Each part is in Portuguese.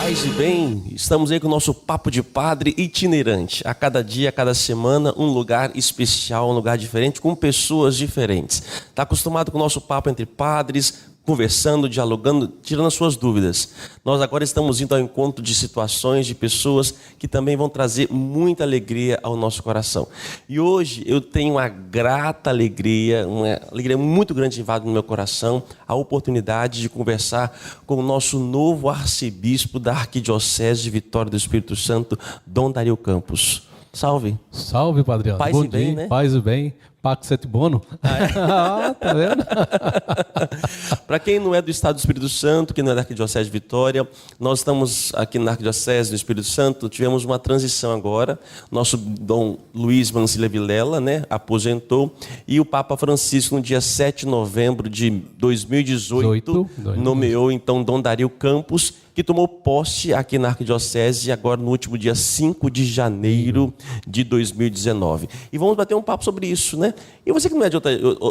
Paz e bem, estamos aí com o nosso Papo de Padre itinerante. A cada dia, a cada semana, um lugar especial, um lugar diferente, com pessoas diferentes. Está acostumado com o nosso papo entre padres, conversando, dialogando, tirando as suas dúvidas. Nós agora estamos indo ao encontro de situações, de pessoas que também vão trazer muita alegria ao nosso coração. E hoje eu tenho uma grata alegria, uma alegria muito grande invade no meu coração, a oportunidade de conversar com o nosso novo arcebispo da Arquidiocese de Vitória do Espírito Santo, Dom Dario Campos. Salve. Salve, Padre André. Paz Bom e bem, dia, né? Paz e bem. Pax et bono. Tá vendo? Para quem não é do Estado do Espírito Santo, quem não é da Arquidiocese de Vitória, nós estamos aqui na Arquidiocese do Espírito Santo, tivemos uma transição agora. Nosso Dom Luiz Mancilla Vilela, né, aposentou, e o Papa Francisco, no dia 7 de novembro de 2018, nomeou então Dom Dario Campos, que tomou posse aqui na Arquidiocese agora no último dia 5 de janeiro de 2019. E vamos bater um papo sobre isso, né? E você que não é de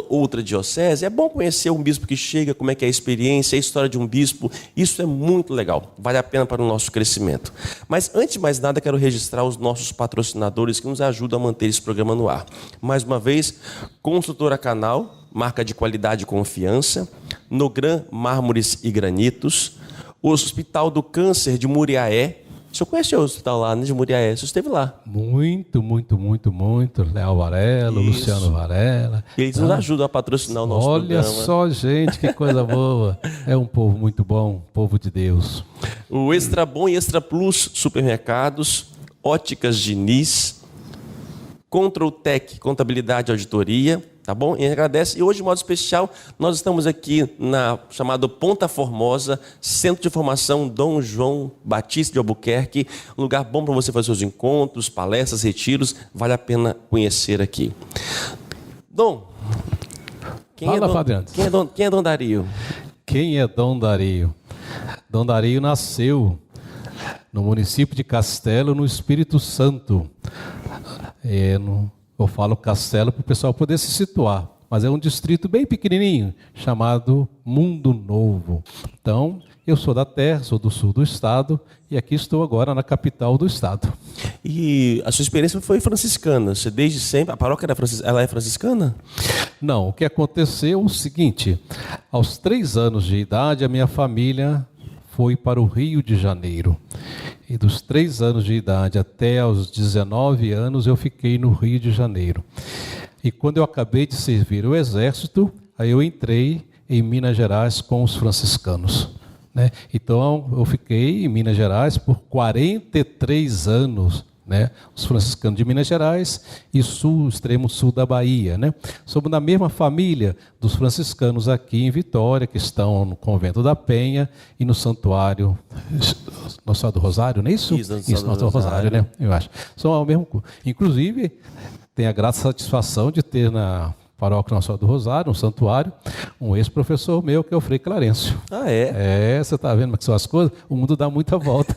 outra diocese, é bom conhecer um bispo que chega, como é que é a experiência, a história de um bispo. Isso é muito legal, vale a pena para o nosso crescimento. Mas antes de mais nada, quero registrar os nossos patrocinadores que nos ajudam a manter esse programa no ar. Mais uma vez, Construtora Canal, marca de qualidade e confiança, Nogran Mármores e Granitos, o Hospital do Câncer de Muriaé. O senhor conhece o hospital lá, né, de Muriaé? O senhor esteve lá? Muito. Léo Varela, isso. Luciano Varela. Eles nos ajudam a patrocinar o nosso programa. Olha só, gente, que coisa boa. É um povo muito bom, povo de Deus. O Extra Bom e Extra Plus Supermercados, Óticas Diniz, Control Tech Contabilidade e Auditoria, tá bom? E agradece. E hoje, de modo especial, nós estamos aqui na chamado Ponta Formosa, Centro de Formação Dom João Batista de Albuquerque, um lugar bom para você fazer seus encontros, palestras, retiros, vale a pena conhecer aqui. Dom, quem é Dom Dario? Quem é Dom Dario? Dom Dario nasceu no município de Castelo, no Espírito Santo. Eu falo Castelo para o pessoal poder se situar, mas é um distrito bem pequenininho, chamado Mundo Novo. Então, eu sou da terra, sou do sul do estado, e aqui estou agora na capital do estado. E a sua experiência foi franciscana? Você desde sempre, a paróquia ela é franciscana? Não, o que aconteceu é o seguinte, aos 3 anos de idade, a minha família foi para o Rio de Janeiro. E dos 3 anos de idade até aos 19 anos eu fiquei no Rio de Janeiro. E quando eu acabei de servir o exército, aí eu entrei em Minas Gerais com os franciscanos, né? Então eu fiquei em Minas Gerais por 43 anos, né? Os franciscanos de Minas Gerais e extremo sul da Bahia, né? Somos da mesma família dos franciscanos aqui em Vitória, que estão no Convento da Penha e no Santuário Nossa Senhora do Rosário, não é isso? Isso, Nossa Senhora do Rosário, né? Eu acho. São ao mesmo. Inclusive, tenho a grata satisfação de ter na Paróquia Nossa Senhora do Rosário, um santuário, um ex-professor meu, que é o Frei Clarencio. Ah, é? É, você está vendo como que são as coisas? O mundo dá muita volta.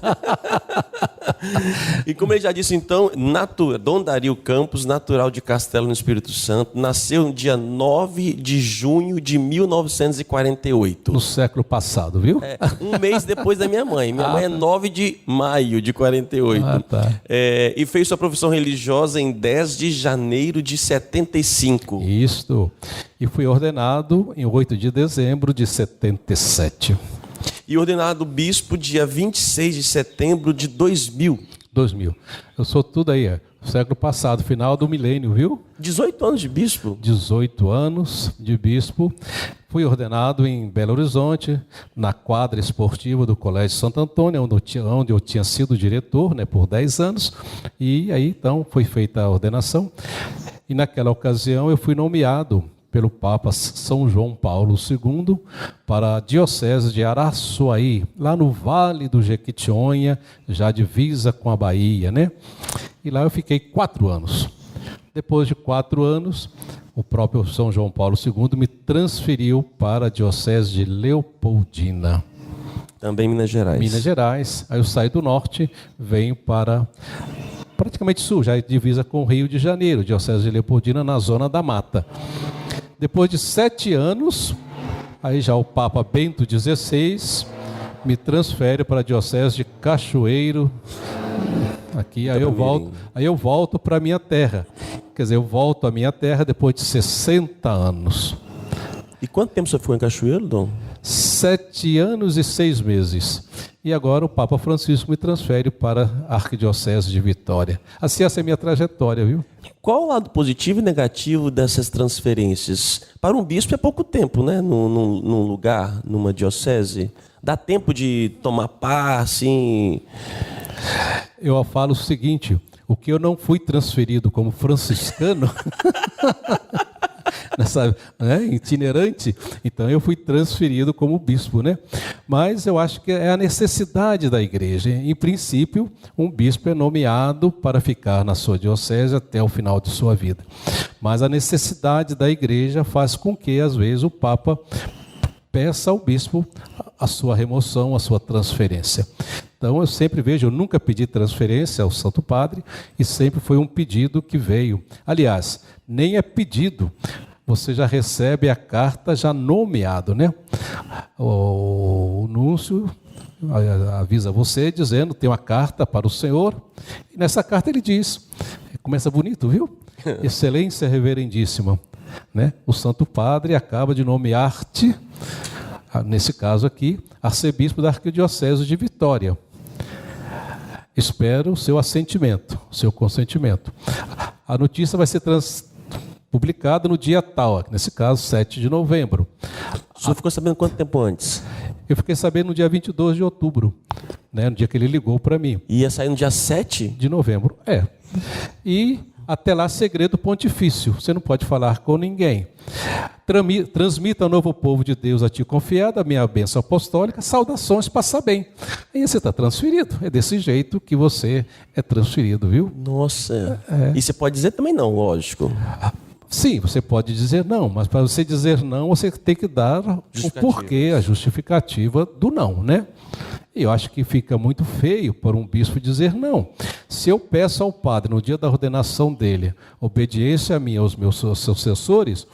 E como ele já disse, então, Dom Dario Campos, natural de Castelo no Espírito Santo, nasceu no dia 9 de junho de 1948. No século passado, viu? Um mês depois da minha mãe. Minha mãe é 9 de maio de 48. Tá. E fez sua profissão religiosa em 10 de janeiro de 75. Isso. E fui ordenado em 8 de dezembro de 77. E ordenado bispo dia 26 de setembro de 2000. 2000. Eu sou tudo aí, século passado, final do milênio, viu? 18 anos de bispo? 18 anos de bispo. Fui ordenado em Belo Horizonte, na quadra esportiva do Colégio Santo Antônio, onde eu tinha sido diretor, né, por 10 anos. E aí, então, foi feita a ordenação. E naquela ocasião eu fui nomeado pelo Papa São João Paulo II para a Diocese de Araçuaí, lá no Vale do Jequitinhonha, já divisa com a Bahia, né? E lá eu fiquei 4 anos. Depois de 4 anos, o próprio São João Paulo II me transferiu para a Diocese de Leopoldina. Também Minas Gerais. Minas Gerais. Aí eu saí do norte, venho para praticamente sul, já divisa com o Rio de Janeiro, Diocese de Leopoldina, na Zona da Mata. Depois de 7 anos, aí já o Papa Bento XVI me transfere para a diocese de Cachoeiro. Aqui, aí eu volto para a minha terra. Quer dizer, eu volto à minha terra depois de 60 anos. E quanto tempo você ficou em Cachoeiro, Dom? 7 anos e 6 meses. E agora o Papa Francisco me transfere para a Arquidiocese de Vitória. Assim, essa é a minha trajetória, viu? Qual o lado positivo e negativo dessas transferências? Para um bispo é pouco tempo, né? Num lugar, numa diocese. Dá tempo de tomar assim... Eu falo o seguinte, o que eu não fui transferido como franciscano... itinerante, então eu fui transferido como bispo, né? Mas eu acho que é a necessidade da igreja. Em princípio, um bispo é nomeado para ficar na sua diocese até o final de sua vida. Mas a necessidade da igreja faz com que, às vezes, o Papa peça ao bispo a sua remoção, a sua transferência. Então eu sempre vejo, eu nunca pedi transferência ao Santo Padre e sempre foi um pedido que veio. Aliás, nem é pedido, você já recebe a carta já nomeado, né? O núncio avisa você dizendo, tem uma carta para o senhor, e nessa carta ele diz, começa bonito, viu? Excelência reverendíssima, né? O Santo Padre acaba de nomear-te, nesse caso aqui, arcebispo da Arquidiocese de Vitória. Espero o seu assentimento, o seu consentimento. A notícia vai ser publicada no dia tal, nesse caso, 7 de novembro. O senhor ficou sabendo quanto tempo antes? Eu fiquei sabendo no dia 22 de outubro, né, no dia que ele ligou para mim. E ia sair no dia 7? De novembro, é. E até lá, segredo pontifício, você não pode falar com ninguém. Transmita ao novo povo de Deus a ti confiado, a minha bênção apostólica, saudações, passa bem. Aí você está transferido, é desse jeito que você é transferido, viu? Nossa, E você pode dizer também não, lógico. Sim, você pode dizer não, mas para você dizer não, você tem que dar o porquê, a justificativa do não, né? E eu acho que fica muito feio para um bispo dizer não. Se eu peço ao padre, no dia da ordenação dele, obediência a mim e aos meus sucessores,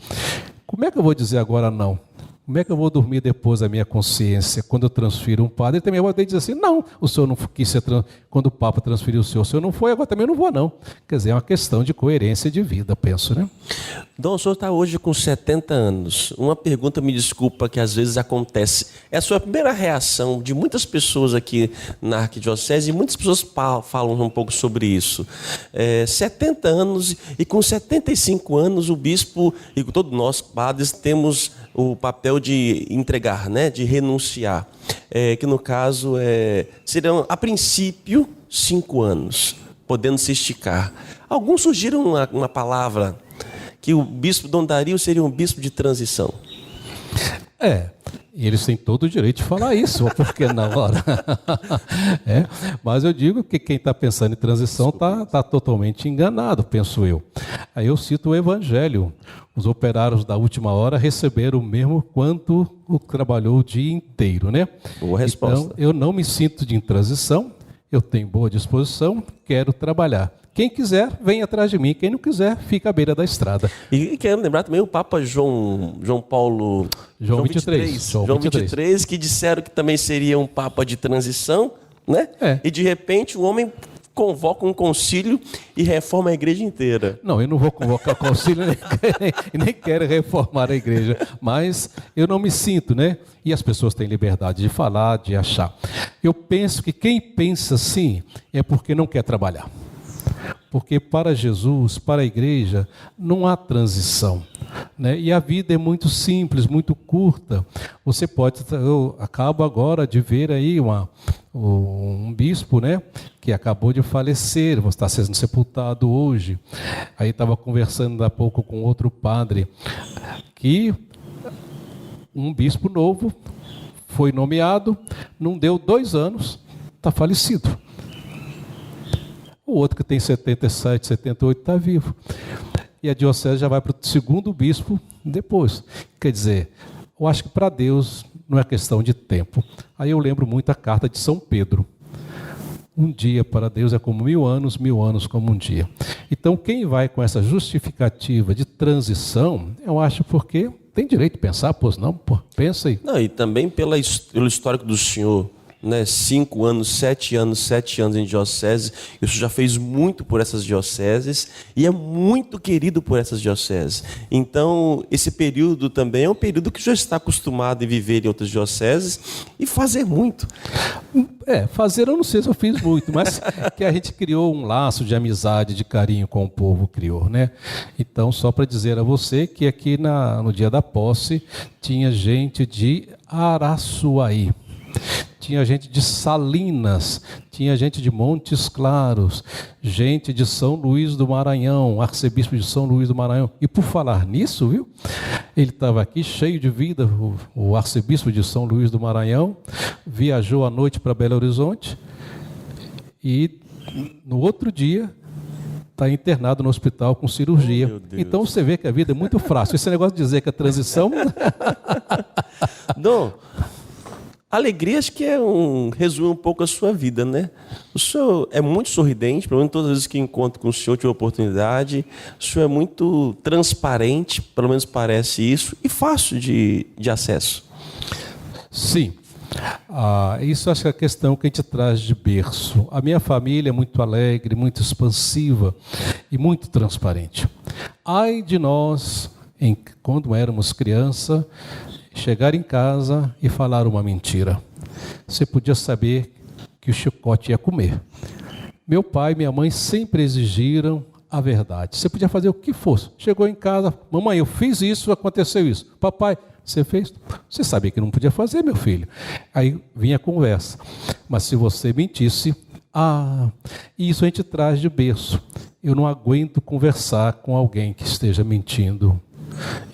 como é que eu vou dizer agora não? Como é que eu vou dormir depois da minha consciência? Quando eu transfiro um padre, ele também vai dizer assim, não, o senhor não quis ser, quando o Papa transferiu o senhor não foi, agora também não vou não. Quer dizer, é uma questão de coerência de vida, penso, né? Dom, o senhor está hoje com 70 anos. Uma pergunta, me desculpa, que às vezes acontece. É a sua primeira reação de muitas pessoas aqui na Arquidiocese, e muitas pessoas falam um pouco sobre isso. 70 anos, e com 75 anos, o bispo, e todos nós, padres, temos o papel de entregar, né, de renunciar, que no caso serão, a princípio, 5 anos, podendo se esticar. Alguns surgiram uma palavra que o bispo Dom Dario seria um bispo de transição. E eles têm todo o direito de falar isso, porque na hora. Mas eu digo que quem está pensando em transição está totalmente enganado, penso eu. Aí eu cito o Evangelho. Os operários da última hora receberam o mesmo quanto o trabalhou o dia inteiro, né? Boa resposta. Então, eu não me sinto de transição, eu tenho boa disposição, quero trabalhar. Quem quiser, vem atrás de mim. Quem não quiser, fica à beira da estrada. E quero lembrar também o Papa João 23, que disseram que também seria um Papa de transição, né? E de repente o homem convoca um concílio e reforma a igreja inteira. Não, eu não vou convocar concílio nem quero reformar a igreja, mas eu não me sinto, né? E as pessoas têm liberdade de falar, de achar. Eu penso que quem pensa assim é porque não quer trabalhar. Porque para Jesus, para a igreja, não há transição, né? E a vida é muito simples, muito curta. Você pode... Eu acabo agora de ver aí um bispo, né, que acabou de falecer, está sendo sepultado hoje. Aí estava conversando há pouco com outro padre, que um bispo novo foi nomeado, não deu 2 anos, está falecido. O outro que tem 77, 78 está vivo. E a diocese já vai para o segundo bispo depois. Quer dizer, eu acho que para Deus não é questão de tempo. Aí eu lembro muito a carta de São Pedro. Um dia para Deus é como 1000 anos como um dia. Então quem vai com essa justificativa de transição, eu acho porque tem direito de pensar, pois não, pensa aí. Não, e também pelo histórico do senhor, né, 5 anos, 7 anos em diocese. Isso já fez muito por essas dioceses e é muito querido por essas dioceses. Então, esse período também é um período que já está acostumado a viver em outras dioceses e fazer muito. Fazer eu não sei se eu fiz muito, mas que a gente criou um laço de amizade, de carinho com o povo, criou, né? Então, só para dizer a você que aqui no dia da posse tinha gente de Araçuaí, tinha gente de Salinas, tinha gente de Montes Claros, gente de São Luís do Maranhão, arcebispo de São Luís do Maranhão. E por falar nisso, viu? Ele estava aqui cheio de vida, o arcebispo de São Luís do Maranhão, viajou à noite para Belo Horizonte e no outro dia está internado no hospital com cirurgia. Então você vê que a vida é muito fácil. Esse negócio de dizer que a transição... Dom, alegria acho que resume um pouco a sua vida, né? O senhor é muito sorridente, pelo menos todas as vezes que encontro com o senhor, tive a oportunidade. O senhor é muito transparente, pelo menos parece isso, e fácil de acesso. Sim. Isso acho que é a questão que a gente traz de berço. A minha família é muito alegre, muito expansiva e muito transparente. Ai de nós, quando éramos criança, chegar em casa e falar uma mentira. Você podia saber que o chicote ia comer. Meu pai e minha mãe sempre exigiram a verdade. Você podia fazer o que fosse. Chegou em casa, mamãe, eu fiz isso, aconteceu isso. Papai, você fez? Você sabia que não podia fazer, meu filho. Aí vinha a conversa. Mas se você mentisse, isso a gente traz de berço. Eu não aguento conversar com alguém que esteja mentindo.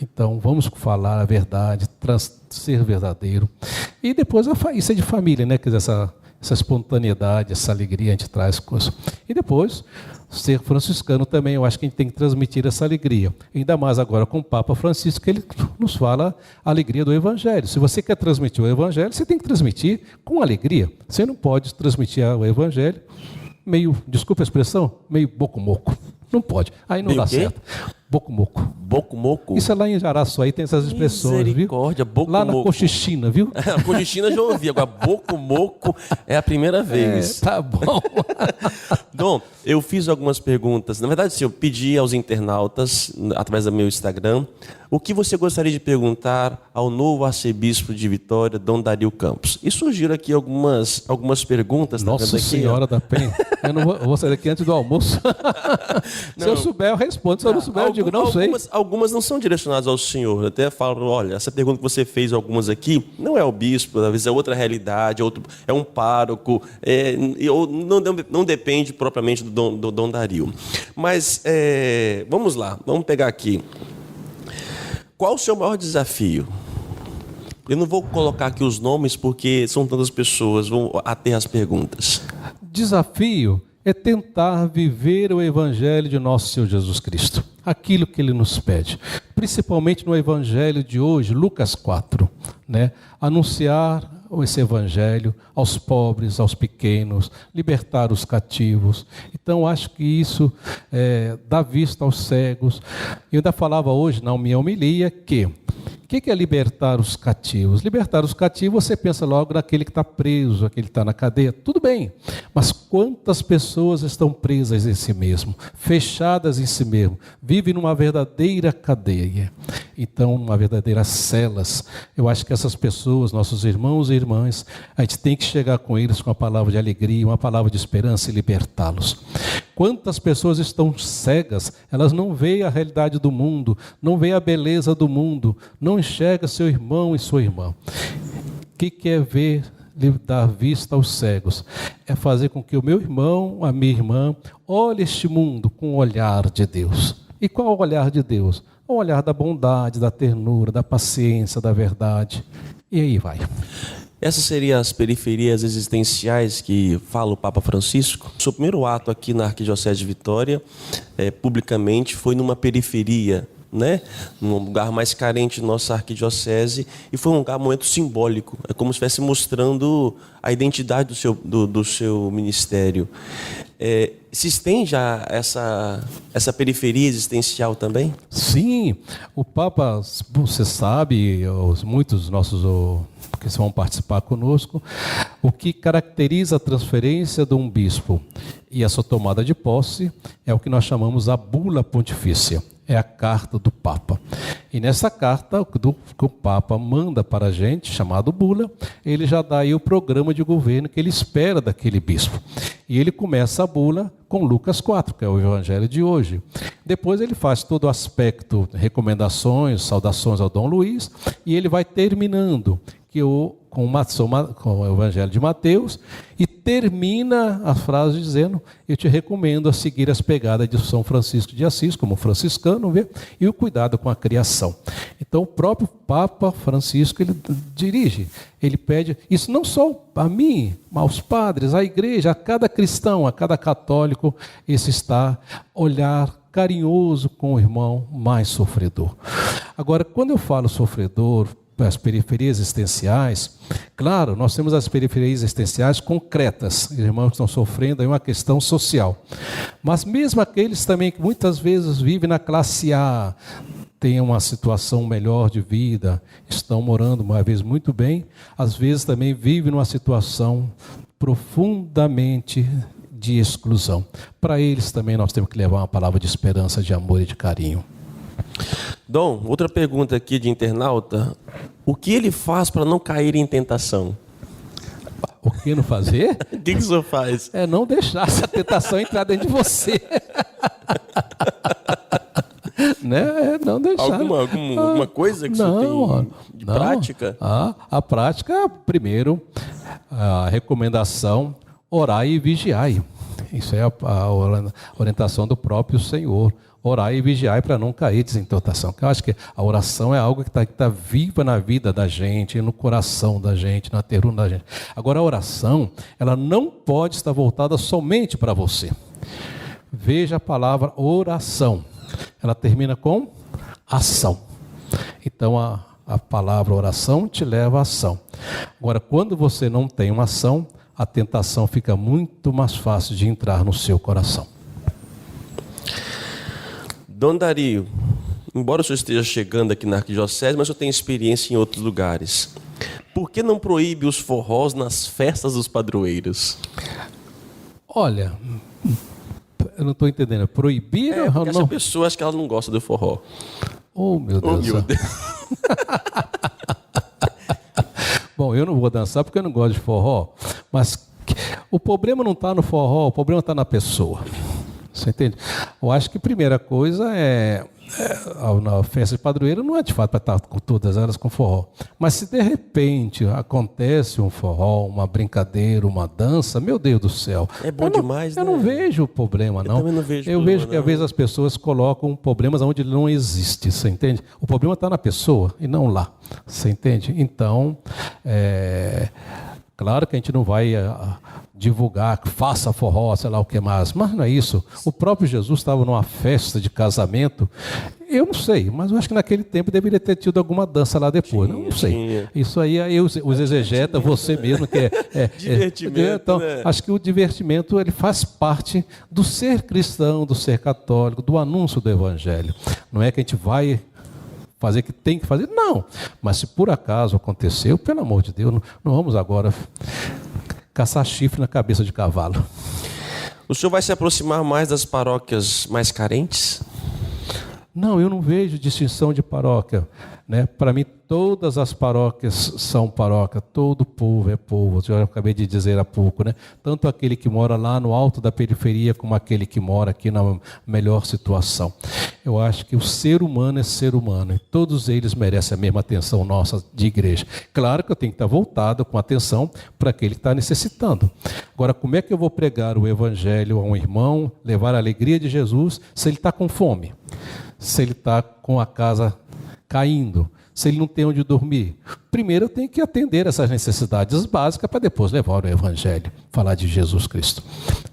Então, vamos falar a verdade, ser verdadeiro. E depois, isso é de família, né? Quer dizer, essa espontaneidade, essa alegria a gente traz com isso. E depois, ser franciscano também, eu acho que a gente tem que transmitir essa alegria. Ainda mais agora com o Papa Francisco, que ele nos fala a alegria do Evangelho. Se você quer transmitir o Evangelho, você tem que transmitir com alegria. Você não pode transmitir o Evangelho meio, desculpa a expressão, meio boco-moco. Não pode. Aí não dá certo. Boco-moco. Boco-moco? Isso é lá em Araçuaí, tem essas expressões, viu? Boco-moco. Lá na Cochichina, viu? A Cochichina já ouvi, agora boco-moco é a primeira vez. Tá bom. Dom, eu fiz algumas perguntas. Na verdade, sim, eu pedi aos internautas, através do meu Instagram, o que você gostaria de perguntar ao novo arcebispo de Vitória, Dom Dario Campos. E surgiram aqui algumas perguntas. Nossa Senhora da Penha. Eu vou sair daqui antes do almoço. Se eu souber, eu respondo. Se eu não souber, eu digo, não sei. Algumas não são direcionadas ao senhor. Eu até falo, olha, essa pergunta que você fez, algumas aqui, não é o bispo, às vezes é outra realidade, é um pároco, não depende propriamente do Dom Dario. Mas, vamos lá, vamos pegar aqui. Qual o seu maior desafio? Eu não vou colocar aqui os nomes porque são tantas pessoas, vão ater as perguntas. Desafio é tentar viver o Evangelho de nosso Senhor Jesus Cristo. Aquilo que Ele nos pede. Principalmente no Evangelho de hoje, Lucas 4. Né? Anunciar esse Evangelho aos pobres, aos pequenos, libertar os cativos. Então, acho que isso dá vista aos cegos. Eu ainda falava hoje na minha homilia que o que é libertar os cativos? Libertar os cativos, você pensa logo naquele que está preso, aquele que está na cadeia. Tudo bem, mas quantas pessoas estão presas em si mesmo, fechadas em si mesmo, vivem numa verdadeira cadeia, então numa verdadeira celas. Eu acho que essas pessoas, nossos irmãos e irmãs, a gente tem que chegar com eles com uma palavra de alegria, uma palavra de esperança e libertá-los. Quantas pessoas estão cegas, elas não veem a realidade do mundo, não veem a beleza do mundo, não enxergam seu irmão e sua irmã. O que é ver, dar vista aos cegos? É fazer com que o meu irmão, a minha irmã, olhe este mundo com o olhar de Deus. E qual é o olhar de Deus? O olhar da bondade, da ternura, da paciência, da verdade. E aí vai. Essas seriam as periferias existenciais que fala o Papa Francisco. O seu primeiro ato aqui na Arquidiocese de Vitória, publicamente, foi numa periferia, né? Num lugar mais carente da nossa arquidiocese, e foi um momento simbólico. É como se estivesse mostrando a identidade do seu ministério. Se estende a essa periferia existencial também? Sim, o Papa, você sabe, muitos nossos que vão participar conosco. O que caracteriza a transferência de um bispo e a sua tomada de posse é o que nós chamamos a bula pontifícia. É a carta do Papa. E nessa carta que o Papa manda para a gente, chamado bula, ele já dá aí o programa de governo que ele espera daquele bispo. E ele começa a bula com Lucas 4, que é o evangelho de hoje. Depois ele faz todo o aspecto, recomendações, saudações ao Dom Luís, e ele vai terminando com o evangelho de Mateus, e termina a frase dizendo: eu te recomendo a seguir as pegadas de São Francisco de Assis, como franciscano, e o cuidado com a criação. Então o próprio Papa Francisco, ele dirige, ele pede, isso não só a mim, mas aos padres, à igreja, a cada cristão, a cada católico, esse está olhar carinhoso com o irmão mais sofredor. Agora, quando eu falo sofredor, as periferias existenciais, claro, nós temos as periferias existenciais concretas, irmãos que estão sofrendo aí uma questão social, mas mesmo aqueles também que muitas vezes vivem na classe A, têm uma situação melhor de vida, estão morando uma vez muito bem, às vezes também vivem numa situação profundamente de exclusão. Para eles também nós temos que levar uma palavra de esperança, de amor e de carinho. Dom, outra pergunta aqui de internauta. O que ele faz para não cair em tentação? O que não fazer? O que o senhor faz? É não deixar essa tentação entrar dentro de você. Né? É não deixar. Alguma coisa que o senhor tem de prática? A prática, primeiro, a recomendação, orai e vigiai. Isso é a orientação do próprio Senhor. Orai e vigiai para não cair em tentação. Eu acho que a oração é algo que está viva na vida da gente, no coração da gente, na terruna da gente. Agora, a oração, ela não pode estar voltada somente para você. Veja a palavra oração. Ela termina com ação. Então, a palavra oração te leva à ação. Agora, quando você não tem uma ação, a tentação fica muito mais fácil de entrar no seu coração. Dom Dario, embora o senhor esteja chegando aqui na Arquidiocese, mas o senhor tem experiência em outros lugares. Por que não proíbe os forrós nas festas dos padroeiros? Olha, eu não estou entendendo. Proibir? Porque essa pessoa, acho que ela não gosta do forró. Oh, meu Deus. Oh, meu Deus. Bom, eu não vou dançar porque eu não gosto de forró, mas o problema não está no forró, o problema está na pessoa. Você entende? Eu acho que a primeira coisa na festa de padroeiro não é de fato para estar com todas elas com forró. Mas se de repente acontece um forró, uma brincadeira, uma dança, meu Deus do céu. É bom demais, né? Eu não vejo problema, não. Eu também não vejo problema, vejo que às vezes as pessoas colocam problemas onde ele não existe, você entende? O problema está na pessoa e não lá, você entende? Então, claro que a gente não vai divulgar, faça forró, sei lá o que mais, mas não é isso. O próprio Jesus estava numa festa de casamento, eu não sei, mas eu acho que naquele tempo deveria ter tido alguma dança lá depois, não sei. Tinha. Isso aí os exegeta, você mesmo, que divertimento, então, né? Acho que o divertimento ele faz parte do ser cristão, do ser católico, do anúncio do evangelho. Não é que a gente vai fazer que tem que fazer, não. Mas se por acaso aconteceu, pelo amor de Deus, não vamos agora caçar chifre na cabeça de cavalo. O senhor vai se aproximar mais das paróquias mais carentes? Não, eu não vejo distinção de paróquia, né? Para mim, todas as paróquias são paróquia, todo povo é povo. Eu acabei de dizer há pouco, né? Tanto aquele que mora lá no alto da periferia, como aquele que mora aqui na melhor situação. Eu acho que o ser humano é ser humano, e todos eles merecem a mesma atenção nossa de igreja. Claro que eu tenho que estar voltado com atenção para aquele que está necessitando. Agora, como é que eu vou pregar o evangelho a um irmão, levar a alegria de Jesus, se ele está com fome? Se ele está com a casa caindo, se ele não tem onde dormir? Primeiro eu tenho que atender essas necessidades básicas para depois levar o evangelho, falar de Jesus Cristo.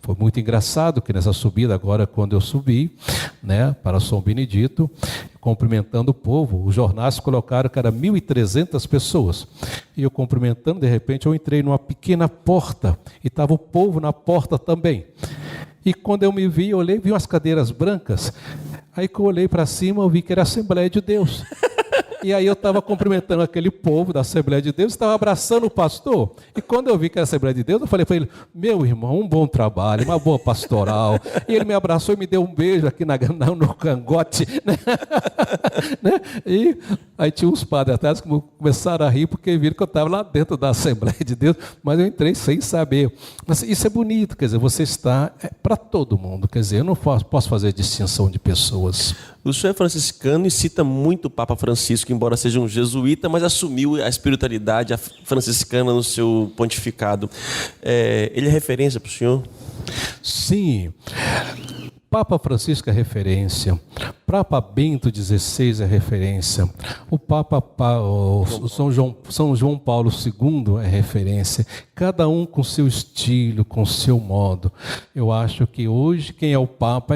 Foi muito engraçado que nessa subida agora, quando eu subi, né, para São Benedito, cumprimentando o povo, os jornais colocaram que era 1.300 pessoas. E eu cumprimentando, de repente eu entrei numa pequena porta e estava o povo na porta também. E quando eu me vi, eu olhei, vi umas cadeiras brancas. Aí que eu olhei para cima, eu vi que era a Assembleia de Deus. E aí eu estava cumprimentando aquele povo da Assembleia de Deus, estava abraçando o pastor. E quando eu vi que era a Assembleia de Deus, eu falei para ele, meu irmão, um bom trabalho, uma boa pastoral. E ele me abraçou e me deu um beijo aqui no cangote. Né? E aí tinha uns padres atrás que começaram a rir porque viram que eu estava lá dentro da Assembleia de Deus, mas eu entrei sem saber. Mas isso é bonito, quer dizer, você está para todo mundo, quer dizer, eu não posso fazer distinção de pessoas. O senhor é franciscano e cita muito o Papa Francisco, embora seja um jesuíta, mas assumiu a espiritualidade franciscana no seu pontificado. Ele é referência para o senhor? Sim. Papa Francisco é referência, Papa Bento XVI é referência, São João Paulo II é referência, cada um com seu estilo, com seu modo. Eu acho que hoje quem é o Papa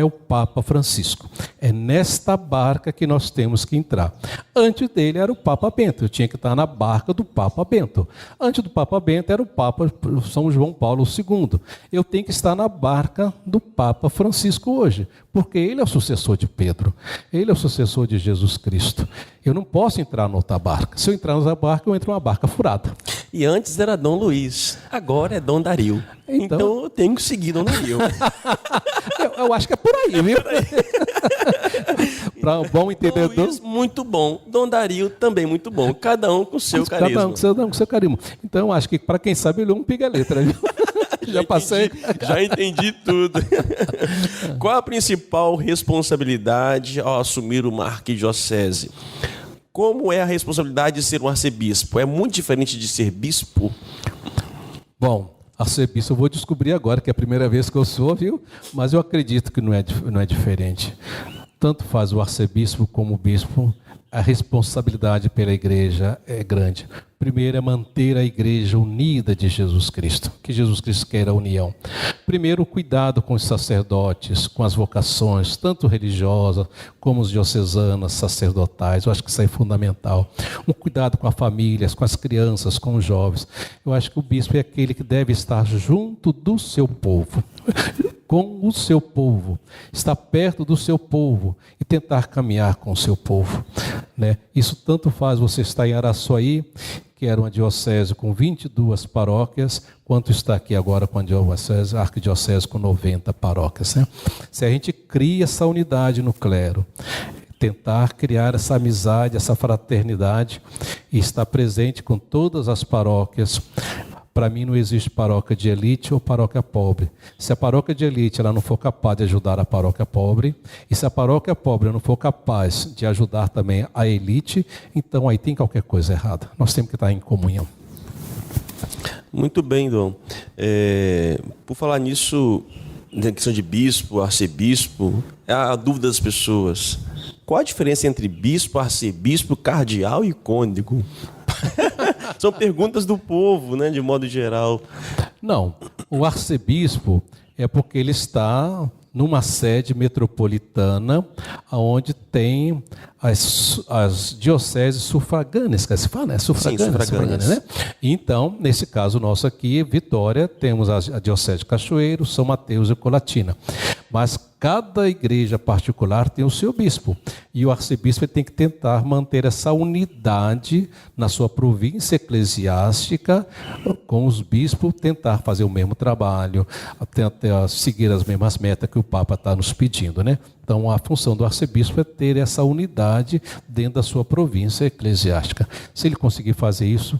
Francisco. É nesta barca que nós temos que entrar. Antes dele era o Papa Bento, eu tinha que estar na barca do Papa Bento. Antes do Papa Bento era o Papa São João Paulo II. Eu tenho que estar na barca do Papa Francisco hoje, porque ele é o sucessor de Pedro, ele é o sucessor de Jesus Cristo. Eu não posso entrar noutra barca. Se eu entrar noutra barca, eu entro numa barca furada. E antes era Dom Luiz, agora é Dom Dario. Então eu tenho que seguir Dom Dario. eu acho que é por aí, viu? Para um bom entendedor. Dom Luiz, muito bom. Dom Dario, também muito bom. Cada um com seu carisma. Cada um com seu carisma. Então eu acho que, para quem sabe, ele é um piga-letra, viu? Já entendi tudo. Qual a principal responsabilidade ao assumir uma arquidiocese? Como é a responsabilidade de ser um arcebispo? É muito diferente de ser bispo? Bom, arcebispo eu vou descobrir agora, que é a primeira vez que eu sou, viu? Mas eu acredito que não é diferente. Tanto faz o arcebispo como o bispo, a responsabilidade pela igreja é grande. Primeiro é manter a igreja unida de Jesus Cristo, que Jesus Cristo quer a união. Primeiro, o cuidado com os sacerdotes, com as vocações, tanto religiosas como as diocesanas, sacerdotais. Eu acho que isso é fundamental. Um cuidado com as famílias, com as crianças, com os jovens. Eu acho que o bispo é aquele que deve estar junto do seu povo, com o seu povo, estar perto do seu povo e tentar caminhar com o seu povo, né? Isso tanto faz você estar em Araçuaí, que era uma diocese com 22 paróquias, quanto está aqui agora com a arquidiocese com 90 paróquias, né? Se a gente cria essa unidade no clero, tentar criar essa amizade, essa fraternidade e estar presente com todas as paróquias. Para mim não existe paróquia de elite ou paróquia pobre. Se a paróquia de elite ela não for capaz de ajudar a paróquia pobre, e se a paróquia pobre não for capaz de ajudar também a elite, então aí tem qualquer coisa errada. Nós temos que estar em comunhão. Muito bem, Dom. Por falar nisso, na questão de bispo, arcebispo, a dúvida das pessoas. Qual a diferença entre bispo, arcebispo, cardeal e cônego? São perguntas do povo, né, de modo geral. Não, o arcebispo é porque ele está numa sede metropolitana, onde tem as dioceses sufragâneas, que se fala, né? Sufragâneas, né? Então, nesse caso nosso aqui, Vitória, temos a diocese de Cachoeiro, São Mateus e Colatina. Mas cada igreja particular tem o seu bispo. E o arcebispo tem que tentar manter essa unidade na sua província eclesiástica, com os bispos, tentar fazer o mesmo trabalho, tentar seguir as mesmas metas que o Papa está nos pedindo, né? Então, a função do arcebispo é ter essa unidade dentro da sua província eclesiástica. Se ele conseguir fazer isso,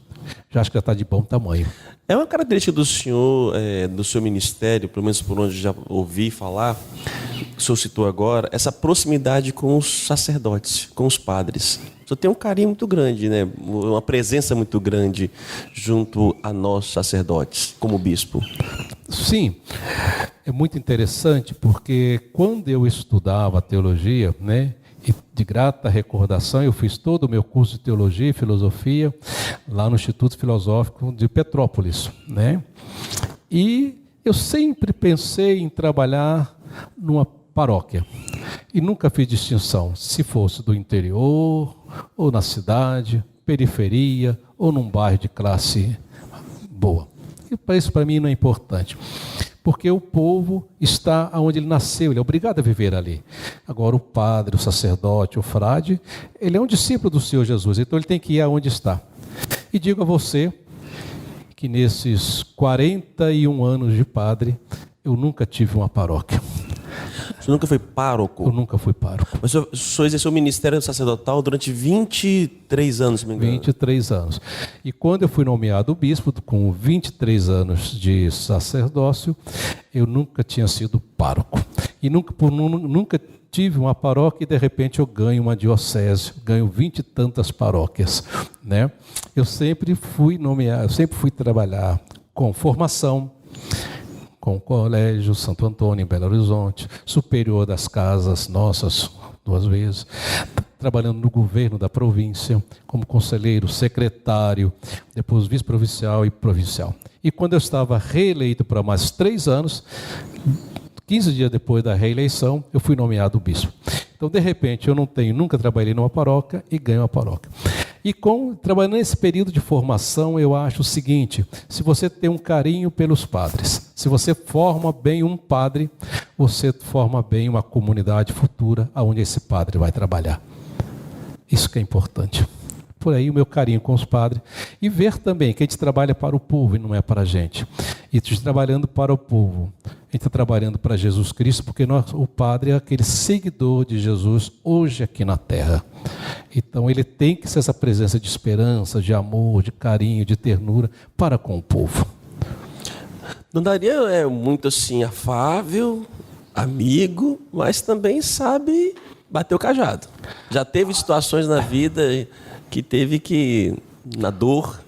já acho que já está de bom tamanho. É uma característica do senhor, do seu ministério, pelo menos por onde já ouvi falar, que o senhor citou agora, essa proximidade com os sacerdotes, com os padres. O senhor tem um carinho muito grande, né? Uma presença muito grande junto a nós sacerdotes, como bispo. Sim, é muito interessante porque quando eu estudava teologia, né, e de grata recordação, eu fiz todo o meu curso de teologia e filosofia lá no Instituto Filosófico de Petrópolis, né? E eu sempre pensei em trabalhar numa paróquia e nunca fiz distinção, se fosse do interior ou na cidade, periferia ou num bairro de classe boa. Isso para mim não é importante. porque o povo está onde ele nasceu, ele é obrigado a viver ali. Agora o padre, o sacerdote, o frade, ele é um discípulo do Senhor Jesus, então ele tem que ir aonde está. E digo a você que nesses 41 anos de padre, eu nunca tive uma paróquia. Você nunca foi pároco? Eu nunca fui pároco. Mas o senhor exerceu o ministério sacerdotal durante 23 anos, se não me engano. 23 anos. E quando eu fui nomeado bispo, com 23 anos de sacerdócio, eu nunca tinha sido pároco. E nunca tive uma paróquia e de repente eu ganho uma diocese, ganho 20 e tantas paróquias, né? Eu sempre fui nomeado, sempre fui trabalhar com formação, com o Colégio Santo Antônio em Belo Horizonte, superior das casas nossas 2 vezes, trabalhando no governo da província, como conselheiro, secretário, depois vice-provincial e provincial. E quando eu estava reeleito para mais 3 anos, 15 dias depois da reeleição, eu fui nomeado bispo. Então, de repente, eu nunca trabalhei numa paróquia e ganho uma paróquia. E trabalhando nesse período de formação, eu acho o seguinte: se você tem um carinho pelos padres, se você forma bem um padre, você forma bem uma comunidade futura onde esse padre vai trabalhar. Isso que é importante. Por aí o meu carinho com os padres. E ver também que a gente trabalha para o povo e não é para a gente. E trabalhando para o povo, a gente está trabalhando para Jesus Cristo, porque o padre é aquele seguidor de Jesus hoje aqui na terra. Então ele tem que ser essa presença de esperança, de amor, de carinho, de ternura para com o povo. Não daria muito assim afável, amigo, mas também sabe bater o cajado. Já teve situações na vida que teve que, na dor...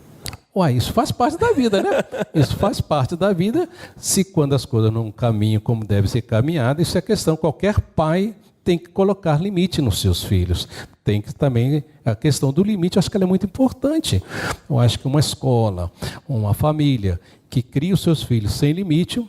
Ué, isso faz parte da vida, né? Isso faz parte da vida. Se quando as coisas não caminham como deve ser caminhada, isso é questão. Qualquer pai tem que colocar limite nos seus filhos. Tem que também, a questão do limite, eu acho que ela é muito importante. Eu acho que uma escola, uma família que cria os seus filhos sem limite,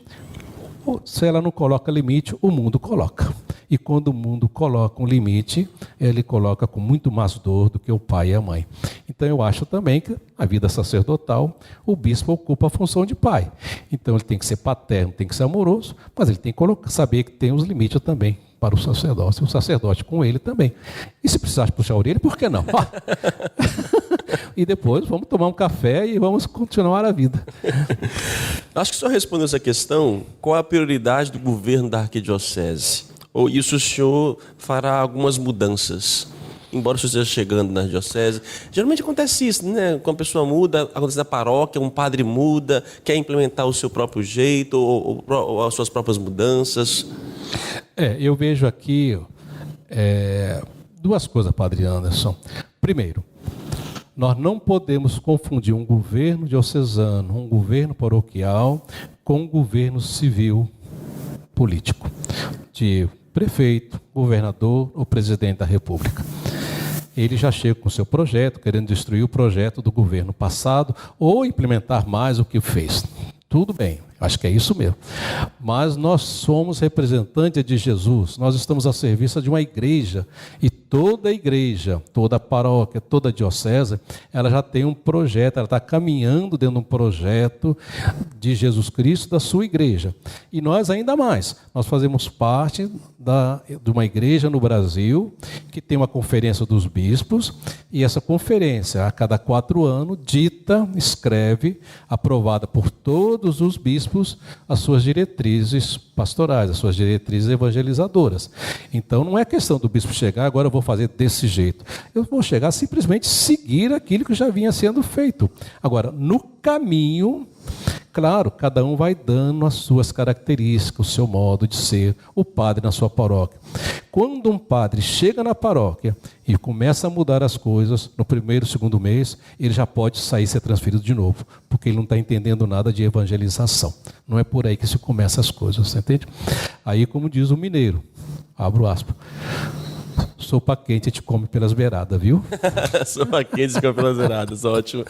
se ela não coloca limite, o mundo coloca. E quando o mundo coloca um limite, ele coloca com muito mais dor do que o pai e a mãe. Então eu acho também que a vida sacerdotal, o bispo ocupa a função de pai. Então ele tem que ser paterno, tem que ser amoroso, mas ele tem que saber que tem os limites também para o sacerdote com ele também. E se precisar puxar a orelha, por que não? E depois vamos tomar um café e vamos continuar a vida. Acho que o senhor respondeu essa questão. Qual a prioridade do governo da arquidiocese? Ou isso o senhor fará algumas mudanças? Embora o senhor esteja chegando na diocese, geralmente acontece isso, né? Quando a pessoa muda, acontece na paróquia, um padre muda, quer implementar o seu próprio jeito ou as suas próprias mudanças. Eu vejo aqui 2 coisas, Padre Anderson. Primeiro, nós não podemos confundir um governo diocesano, um governo paroquial, com um governo civil político, de prefeito, governador ou presidente da República. Ele já chega com o seu projeto, querendo destruir o projeto do governo passado ou implementar mais o que fez. Tudo bem, acho que é isso mesmo. Mas nós somos representantes de Jesus, nós estamos a serviço de uma igreja, e toda igreja, toda paróquia, toda diocese, ela já tem um projeto, ela está caminhando dentro de um projeto de Jesus Cristo, da sua igreja. E nós ainda mais, nós fazemos parte de uma igreja no Brasil, que tem uma conferência dos bispos, e essa conferência, a cada 4 anos, escreve, aprovada por todos os bispos, as suas diretrizes pastorais, as suas diretrizes evangelizadoras. Então não é questão do bispo chegar, agora eu vou fazer desse jeito. Eu vou chegar simplesmente seguir aquilo que já vinha sendo feito. Agora, no caminho, claro, cada um vai dando as suas características, o seu modo de ser, o padre na sua paróquia. Quando um padre chega na paróquia e começa a mudar as coisas, no 1º, 2º mês, ele já pode sair e ser transferido de novo, porque ele não está entendendo nada de evangelização. Não é por aí que se começa as coisas, você entende? Aí, como diz o mineiro, abro aspas, sopa quente te come pelas beiradas, viu? Sopa quente te come pelas beiradas, ótimo.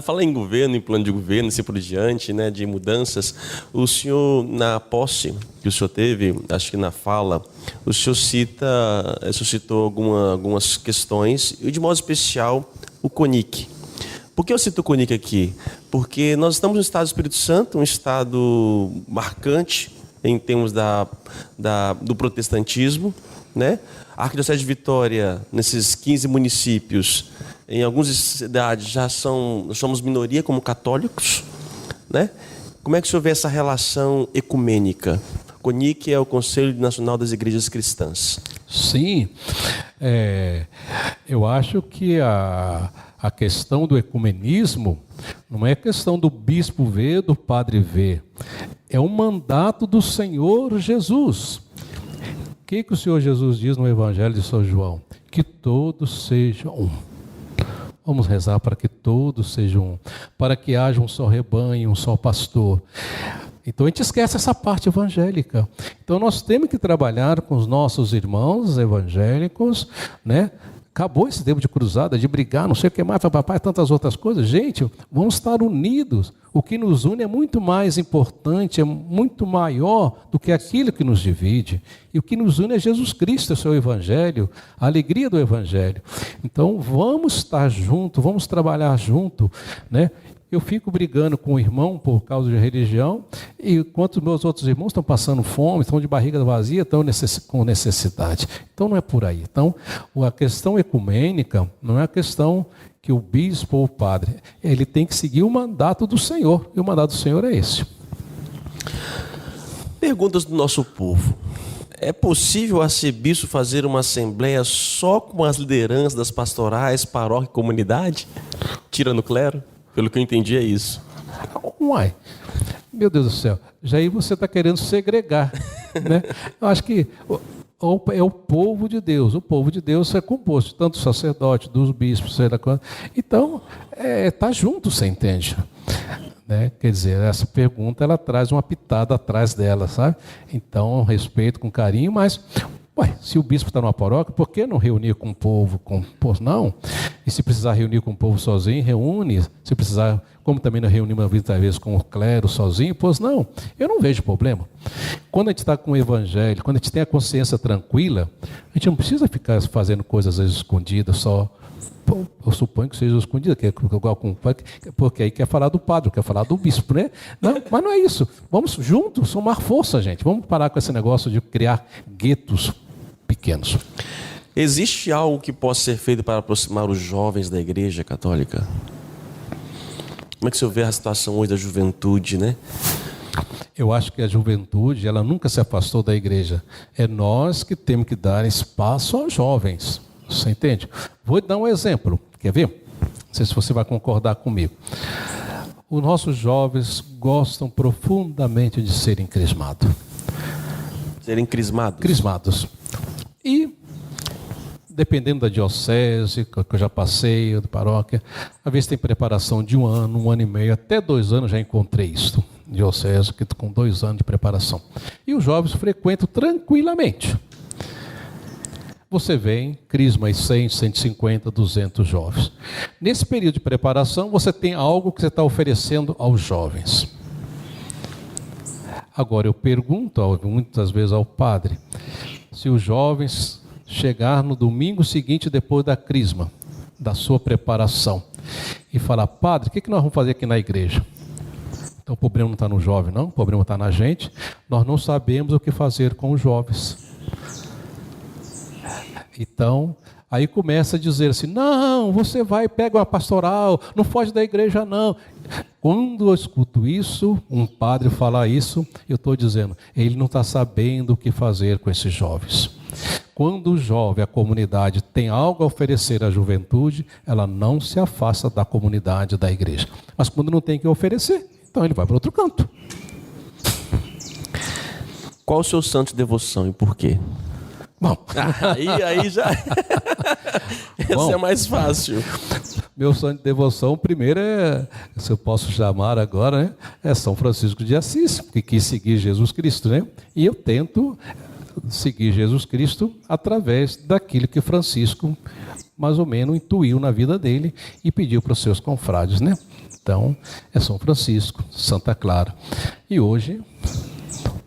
Falar em governo, em plano de governo, assim por diante, né, de mudanças, o senhor, na posse que o senhor teve, acho que na fala, o senhor citou algumas questões, e de modo especial o CONIC. Por que eu cito Conic aqui? Porque nós estamos no estado do Espírito Santo, um estado marcante em termos do protestantismo, né? A Arquidiocese de Vitória, nesses 15 municípios, em algumas cidades nós somos minoria como católicos, né? Como é que o senhor vê essa relação ecumênica? CONIC é o Conselho Nacional das Igrejas Cristãs. Sim, eu acho que a questão do ecumenismo não é questão do bispo ver, do padre ver. É um mandato do Senhor Jesus. O que o Senhor Jesus diz no Evangelho de São João? Que todos sejam um. Vamos rezar para que todos sejam um, para que haja um só rebanho, um só pastor. Então a gente esquece essa parte evangélica. Então nós temos que trabalhar com os nossos irmãos evangélicos, né? Acabou esse tempo de cruzada, de brigar, não sei o que mais, papai, tantas outras coisas. Gente, vamos estar unidos. O que nos une é muito mais importante, é muito maior do que aquilo que nos divide. E o que nos une é Jesus Cristo, é o seu Evangelho, a alegria do Evangelho. Então vamos estar juntos, vamos trabalhar junto, né? Eu fico brigando com o irmão por causa de religião, e enquanto os meus outros irmãos estão passando fome, estão de barriga vazia, estão com necessidade. Então não é por aí. Então a questão ecumênica não é a questão que o bispo ou o padre, ele tem que seguir o mandato do Senhor, e o mandato do Senhor é esse. Perguntas do nosso povo. É possível o arcebispo fazer uma assembleia só com as lideranças das pastorais, paróquia e comunidade? Tirando o clero? Pelo que eu entendi é isso. Uai, meu Deus do céu, já aí você está querendo segregar, né? Eu acho que é o povo de Deus. O povo de Deus é composto tanto do sacerdote, dos bispos, sei lá quanto. Então, está junto, você entende? Né? Quer dizer, essa pergunta ela traz uma pitada atrás dela, sabe? Então, respeito, com carinho, mas se o bispo está numa paróquia, por que não reunir com o povo? Não. E se precisar reunir com o povo sozinho, reúne. Se precisar, como também não reunimos muitas vezes com o clero sozinho, não. Eu não vejo problema. Quando a gente está com o evangelho, quando a gente tem a consciência tranquila, a gente não precisa ficar fazendo coisas às vezes escondidas só. Eu suponho que seja escondida, porque aí quer falar do padre, quer falar do bispo, né? Não, mas não é isso. Vamos juntos somar força, gente. Vamos parar com esse negócio de criar guetos pequenos. Existe algo que possa ser feito para aproximar os jovens da Igreja Católica? Como é que o senhor vê a situação hoje da juventude, né? Eu acho que a juventude, ela nunca se afastou da Igreja. É nós que temos que dar espaço aos jovens. Você entende? Vou dar um exemplo. Quer ver? Não sei se você vai concordar comigo. Os nossos jovens gostam profundamente de serem crismados. Serem crismados? Crismados. E, dependendo da diocese, que eu já passei, da paróquia, às vezes tem preparação de 1 ano, 1 ano e meio, até 2 anos já encontrei isso. Diocese que com 2 anos de preparação. E os jovens frequentam tranquilamente. Você vem, crisma 100, 150, 200 jovens. Nesse período de preparação, você tem algo que você está oferecendo aos jovens. Agora, eu pergunto muitas vezes ao padre, se os jovens chegar no domingo seguinte, depois da crisma, da sua preparação, e falar, padre, o que nós vamos fazer aqui na igreja? Então, o problema não está no jovem, não, o problema está na gente. Nós não sabemos o que fazer com os jovens. Então, aí começa a dizer assim, não, você vai, pega uma pastoral, não foge da igreja não. Quando eu escuto isso, um padre falar isso, eu estou dizendo, ele não está sabendo o que fazer com esses jovens. Quando o jovem, a comunidade, tem algo a oferecer à juventude, ela não se afasta da comunidade, da igreja. Mas quando não tem o que oferecer, então ele vai para outro canto. Qual o seu santo de devoção e por quê? Bom, aí já. Essa é mais fácil. Meu santo de devoção, primeiro se eu posso chamar agora, né? É São Francisco de Assis, que quis seguir Jesus Cristo, né? E eu tento seguir Jesus Cristo através daquilo que Francisco, mais ou menos, intuiu na vida dele e pediu para os seus confrades, né? Então, é São Francisco, Santa Clara. E hoje,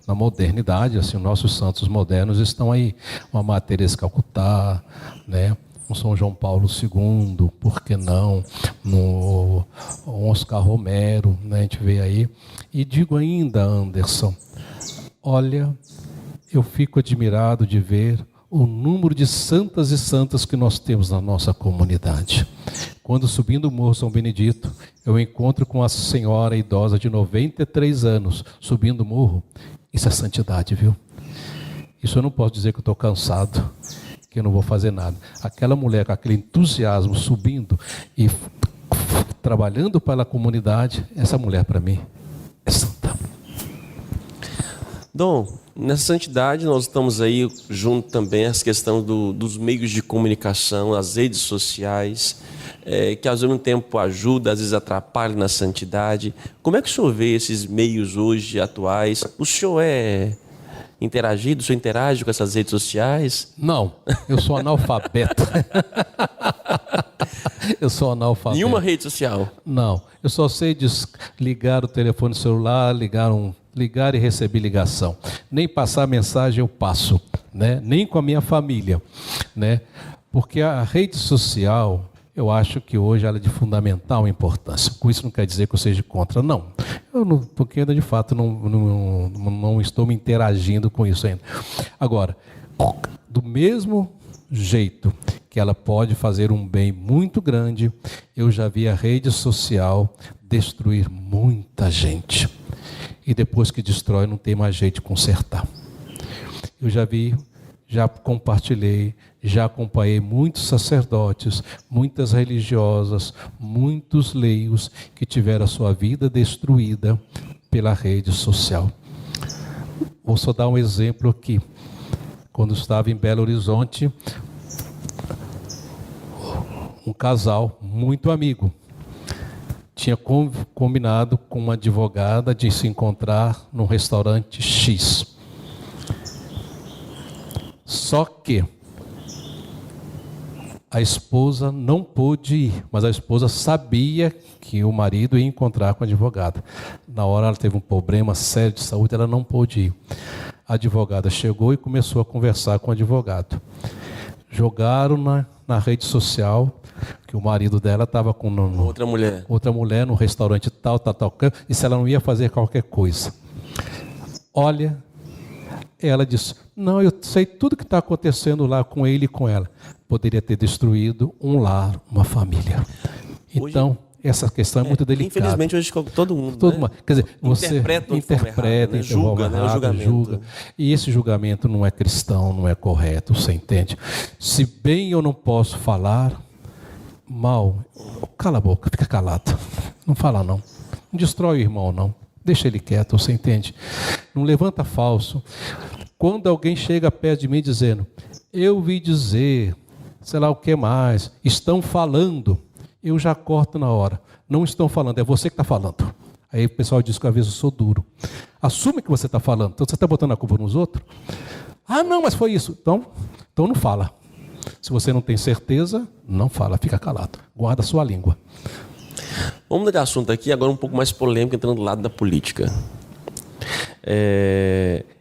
na modernidade, assim, os nossos santos modernos estão aí, uma Madre Teresa de Calcutá, né? no São João Paulo II, por que não, no Oscar Romero, né, a gente vê aí. E digo ainda, Anderson, olha, eu fico admirado de ver o número de santas e santas que nós temos na nossa comunidade. Quando subindo o Morro São Benedito, eu encontro com a senhora idosa de 93 anos, subindo o morro. Isso é santidade, viu? Isso eu não posso dizer que eu estou cansado, que eu não vou fazer nada. Aquela mulher com aquele entusiasmo subindo e trabalhando pela comunidade, essa mulher para mim é santa. Dom, nessa santidade nós estamos aí junto também às questões dos meios de comunicação, as redes sociais, que ao mesmo tempo ajuda, às vezes atrapalha na santidade. Como é que o senhor vê esses meios hoje atuais? O senhor é interagido, o senhor interage com essas redes sociais? Não, eu sou analfabeto. Eu sou analfabeto. Nenhuma rede social? Não, eu só sei ligar o telefone celular, ligar e receber ligação. Nem passar mensagem eu passo, né? Nem com a minha família, né? Porque a rede social, eu acho que hoje ela é de fundamental importância. Com isso não quer dizer que eu seja contra, não. Eu não, porque ainda de fato não estou me interagindo com isso ainda. Agora, do mesmo jeito que ela pode fazer um bem muito grande, eu já vi a rede social destruir muita gente. E depois que destrói, não tem mais jeito de consertar. Eu já vi, já compartilhei, já acompanhei muitos sacerdotes, muitas religiosas, muitos leigos que tiveram a sua vida destruída pela rede social. Vou só dar um exemplo aqui. Quando estava em Belo Horizonte, um casal muito amigo tinha combinado com uma advogada de se encontrar num restaurante X. Só que a esposa não pôde ir, mas a esposa sabia que o marido ia encontrar com a advogada. Na hora ela teve um problema sério de saúde, ela não pôde ir. A advogada chegou e começou a conversar com o advogado. Jogaram na rede social que o marido dela estava com outra mulher no restaurante tal, e se ela não ia fazer qualquer coisa. Olha, ela disse, não, eu sei tudo que está acontecendo lá com ele e com ela. Poderia ter destruído um lar, uma família. Então, essa questão é muito delicada. Infelizmente, hoje todo mundo, quer dizer, você interpreta, né? Julga. E esse julgamento não é cristão, não é correto, você entende? Se bem eu não posso falar mal, cala a boca, fica calado. Não fala não. Não destrói o irmão não. Deixa ele quieto, você entende? Não levanta falso. Quando alguém chega perto de mim dizendo, eu vi dizer, sei lá o que mais, estão falando, eu já corto na hora. Não estão falando, é você que está falando. Aí o pessoal diz que às vezes eu sou duro. Assume que você está falando, então você está botando a culpa nos outros? Ah, não, mas foi isso. Então não fala. Se você não tem certeza, não fala, fica calado. Guarda a sua língua. Vamos mudar de assunto aqui, agora um pouco mais polêmico, entrando do lado da política.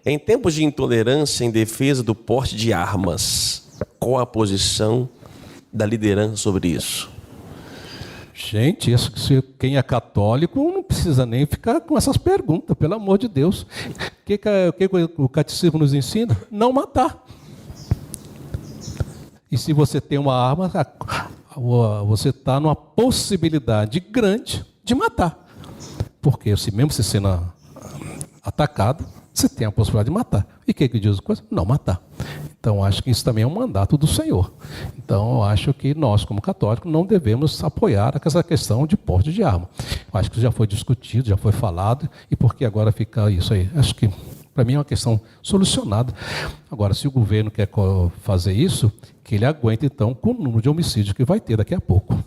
Em tempos de intolerância em defesa do porte de armas, qual a posição da liderança sobre isso? Gente, quem é católico não precisa nem ficar com essas perguntas, pelo amor de Deus. O que o catecismo nos ensina? Não matar. E se você tem uma arma, você está numa possibilidade grande de matar. Porque mesmo se sendo atacado, você tem a possibilidade de matar. E o que diz a coisa? Não matar. Então, acho que isso também é um mandato do Senhor. Então, eu acho que nós, como católicos, não devemos apoiar essa questão de porte de arma. Eu acho que isso já foi discutido, já foi falado, e por que agora fica isso aí? Acho que, para mim, é uma questão solucionada. Agora, se o governo quer fazer isso, que ele aguente, então, com o número de homicídios que vai ter daqui a pouco.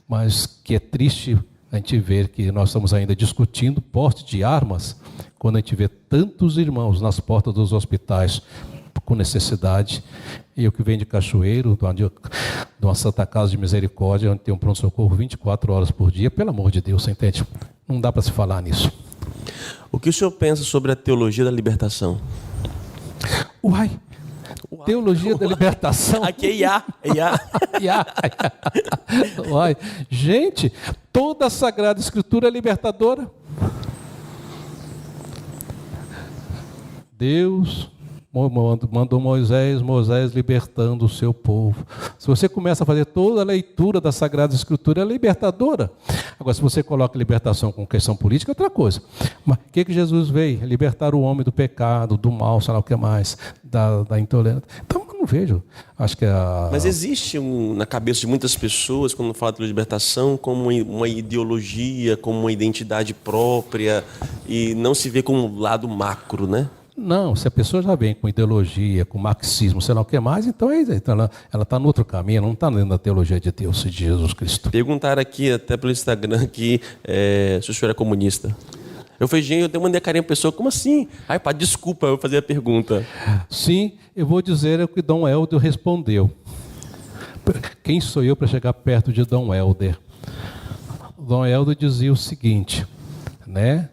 Mas que é triste a gente ver que nós estamos ainda discutindo porte de armas, quando a gente vê tantos irmãos nas portas dos hospitais com necessidade, e eu que venho de Cachoeiro, de uma Santa Casa de Misericórdia, onde tem um pronto-socorro 24 horas por dia, pelo amor de Deus, você entende? Não dá para se falar nisso. O que o senhor pensa sobre a teologia da libertação? Uai, Teologia da libertação. Aqui é IA. Uai, gente, toda a Sagrada Escritura é libertadora. Deus mandou Moisés libertando o seu povo. Se você começa a fazer toda a leitura da Sagrada Escritura, é libertadora. Agora, se você coloca libertação com questão política, é outra coisa. Mas o que Jesus veio? Libertar o homem do pecado, do mal, sei lá o que mais, da intolerância. Então, eu não vejo. Acho que Mas existe na cabeça de muitas pessoas, quando fala de libertação, como uma ideologia, como uma identidade própria, e não se vê como um lado macro, né? Não, se a pessoa já vem com ideologia, com marxismo, sei lá o que mais, então ela está no outro caminho, ela não está dentro da teologia de Deus e de Jesus Cristo. Perguntaram aqui, até pelo Instagram, que se o senhor é comunista. Eu falei, gente, eu mandei a carinha para a pessoa, como assim? Ai, pá, desculpa, eu vou fazer a pergunta. Sim, eu vou dizer o que Dom Helder respondeu. Quem sou eu para chegar perto de Dom Helder? Dom Helder dizia o seguinte, né?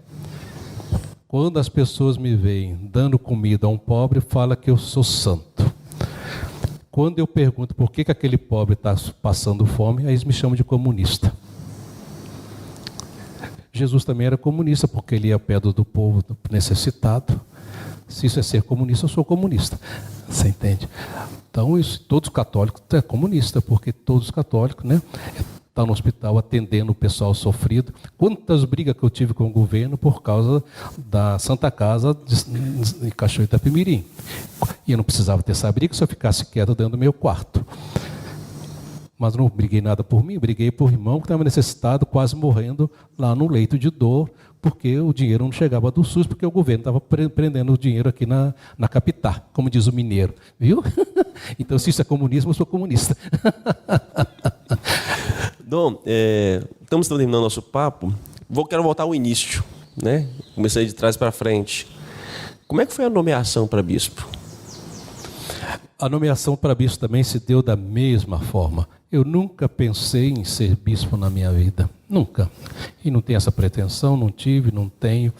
Quando as pessoas me veem dando comida a um pobre, fala que eu sou santo. Quando eu pergunto por que aquele pobre está passando fome, aí eles me chamam de comunista. Jesus também era comunista, porque ele ia a pé do povo necessitado. Se isso é ser comunista, eu sou comunista. Você entende? Então, todos os católicos é comunista, porque todos os católicos, né? Está no hospital atendendo o pessoal sofrido. Quantas brigas que eu tive com o governo por causa da Santa Casa de Cachoeira Itapemirim. E eu não precisava ter essa briga se eu ficasse quieto dentro do meu quarto. Mas não briguei nada por mim, briguei por irmão que estava necessitado, quase morrendo lá no leito de dor, porque o dinheiro não chegava do SUS, porque o governo estava prendendo o dinheiro aqui na capital, como diz o mineiro. Viu? Então, se isso é comunismo, eu sou comunista. Dom, estamos terminando nosso papo. Quero voltar ao início, né? Comecei de trás para frente. Como é que foi a nomeação para bispo? A nomeação para bispo também se deu da mesma forma. Eu nunca pensei em ser bispo na minha vida. Nunca. E não tenho essa pretensão, não tive, não tenho.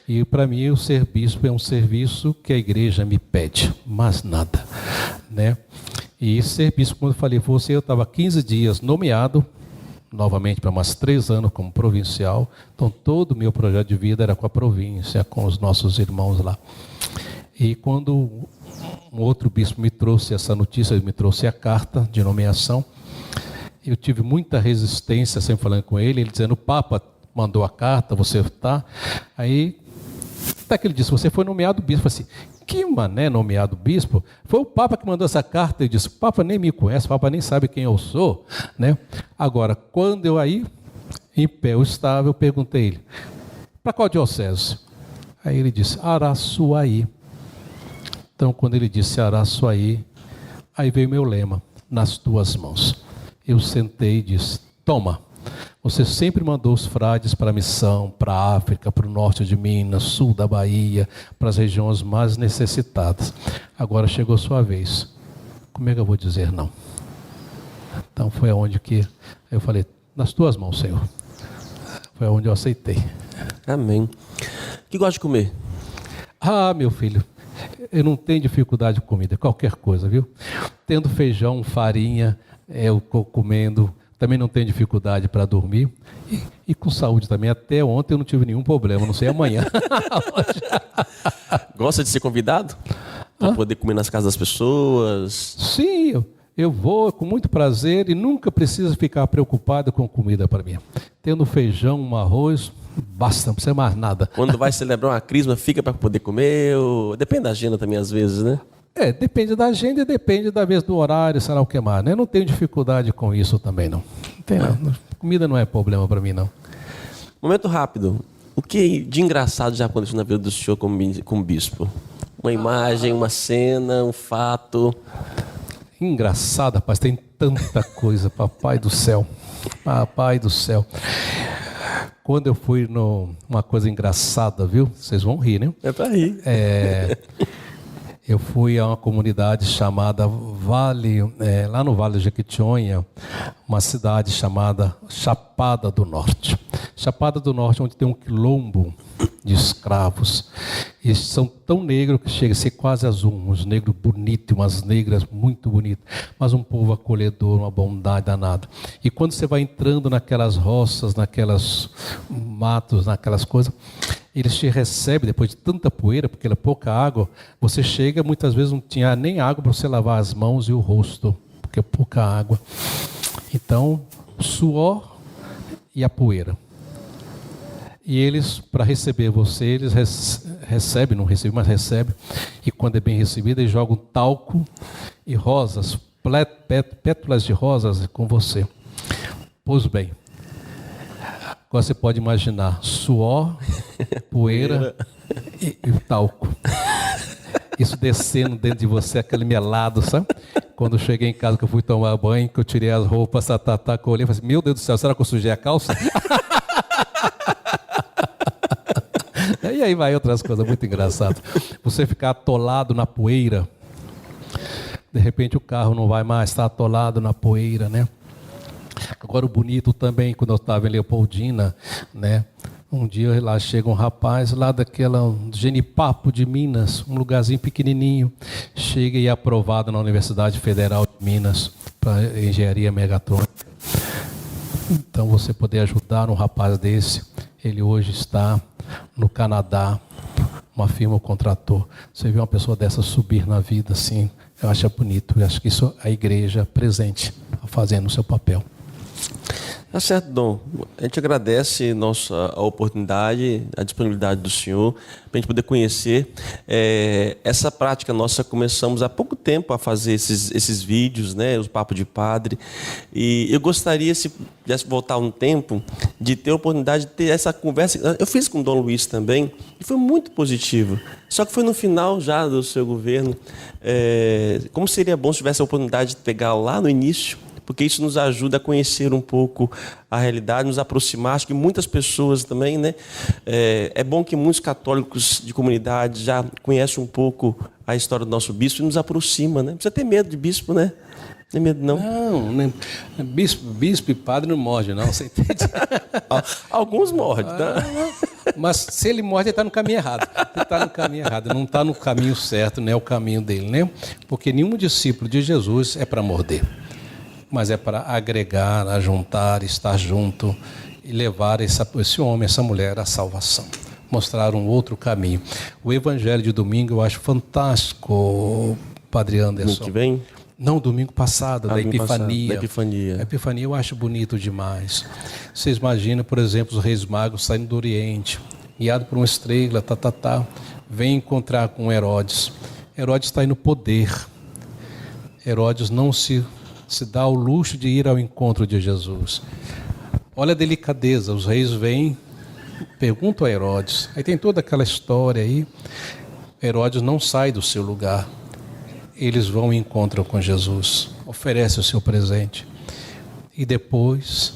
E para mim o ser bispo é um serviço que a igreja me pede, mas nada, né? E ser bispo, como eu falei para você, eu estava 15 dias nomeado, novamente para mais 3 anos como provincial. Então todo o meu projeto de vida era com a província, com os nossos irmãos lá. E quando um outro bispo me trouxe essa notícia, ele me trouxe a carta de nomeação, eu tive muita resistência, sempre falando com ele dizendo, o Papa mandou a carta, você está. Aí, até que ele disse, você foi nomeado bispo. Eu falei assim, que mané nomeado bispo? Foi o Papa que mandou essa carta. Eu disse, o Papa nem me conhece, o Papa nem sabe quem eu sou, né? Agora, quando eu aí, em pé eu estava, eu perguntei a ele, para qual diocese? Aí ele disse, Araçuaí. Então, quando ele disse Araçuaí, aí veio meu lema, nas tuas mãos. Eu sentei e disse, toma, você sempre mandou os frades para a missão, para a África, para o norte de Minas, sul da Bahia, para as regiões mais necessitadas. Agora chegou sua vez. Como é que eu vou dizer não? Então foi aonde que eu falei, nas tuas mãos, Senhor. Foi aonde eu aceitei. Amém. O que gosta de comer? Ah, meu filho, eu não tenho dificuldade com comida, qualquer coisa, viu? Tendo feijão, farinha, eu comendo, também não tenho dificuldade para dormir. E com saúde também, até ontem eu não tive nenhum problema, não sei amanhã. Gosta de ser convidado? Para poder comer nas casas das pessoas? Sim, eu vou com muito prazer e nunca preciso ficar preocupado com comida para mim. Tendo feijão, um arroz, basta, não precisa mais nada. Quando vai celebrar uma crisma, fica para poder comer? Depende da agenda também, às vezes, né? Depende da agenda e depende da vez do horário, sei lá o que mais. Né? Eu não tenho dificuldade com isso também, não. Não tem, não. Comida não é problema para mim, não. Momento rápido. O que de engraçado já aconteceu na vida do senhor como bispo? Uma imagem, uma cena, um fato? Engraçado, rapaz, tem tanta coisa, papai do céu. Papai do céu. Quando eu fui uma coisa engraçada, viu? Vocês vão rir, né? É para rir. Eu fui a uma comunidade chamada lá no Vale de Jequitinhonha, uma cidade chamada Chapada do Norte. Chapada do Norte, onde tem um quilombo de escravos. Eles são tão negros que chega a ser quase azul, uns negros bonitos, umas negras muito bonitas, mas um povo acolhedor, uma bondade danada. E quando você vai entrando naquelas roças, naquelas matos, naquelas coisas, eles te recebem depois de tanta poeira, porque é pouca água, você chega, muitas vezes não tinha nem água para você lavar as mãos e o rosto, porque é pouca água. Então, suor e a poeira. E eles, para receber você, eles recebem, não recebem, mas recebem. E quando é bem recebido, eles jogam talco e rosas, pétalas de rosas com você. Pois bem, agora você pode imaginar suor, poeira e talco. Isso descendo dentro de você, aquele melado, sabe? Quando eu cheguei em casa, que eu fui tomar banho, que eu tirei as roupas, que eu olhei e falei assim, meu Deus do céu, será que eu sujei a calça? E aí vai outras coisas muito engraçadas. Você ficar atolado na poeira, de repente o carro não vai mais, está atolado na poeira, né? Agora o bonito também, quando eu estava em Leopoldina, né? Um dia lá chega um rapaz lá daquela Genipapo de Minas, um lugarzinho pequenininho, chega e é aprovado na Universidade Federal de Minas para engenharia megatrônica. Então você poder ajudar um rapaz desse, ele hoje está no Canadá, uma firma o contratou. Você vê uma pessoa dessa subir na vida assim, eu acho bonito. Eu acho que isso a igreja presente, fazendo o seu papel. Tá certo, Dom. A gente agradece a oportunidade, a disponibilidade do senhor, para a gente poder conhecer essa prática nossa. Começamos há pouco tempo a fazer esses vídeos, né, os Papo de Padre. E eu gostaria, se pudesse voltar um tempo, de ter a oportunidade de ter essa conversa. Eu fiz com o Dom Luiz também, e foi muito positivo. Só que foi no final já do seu governo. Como seria bom se tivesse a oportunidade de pegar lá no início, porque isso nos ajuda a conhecer um pouco a realidade, nos aproximar. Acho que muitas pessoas também, né? É bom que muitos católicos de comunidade já conhecem um pouco a história do nosso bispo e nos aproxima, né? Não precisa ter medo de bispo, né? Não tem medo, não? Não, bispo e padre não morde, não, você entende? Alguns mordem, tá? Mas se ele morde, ele está no caminho errado. Ele está no caminho errado, não está no caminho certo, não é o caminho dele, né? Porque nenhum discípulo de Jesus é para morder, mas é para agregar, ajuntar, estar junto e levar esse homem, essa mulher à salvação. Mostrar um outro caminho. O Evangelho de domingo eu acho fantástico, Padre Anderson. Domingo que vem? Não, domingo passado, da Epifania. Da Epifania. A Epifania eu acho bonito demais. Vocês imaginam, por exemplo, os reis magos saindo do Oriente, guiado por uma estrela, vem encontrar com Herodes. Herodes está aí no poder. Herodes não se dá o luxo de ir ao encontro de Jesus. Olha a delicadeza, os reis vêm, perguntam a Herodes, aí tem toda aquela história aí. Herodes não sai do seu lugar, eles vão e encontram com Jesus, oferecem o seu presente, e depois,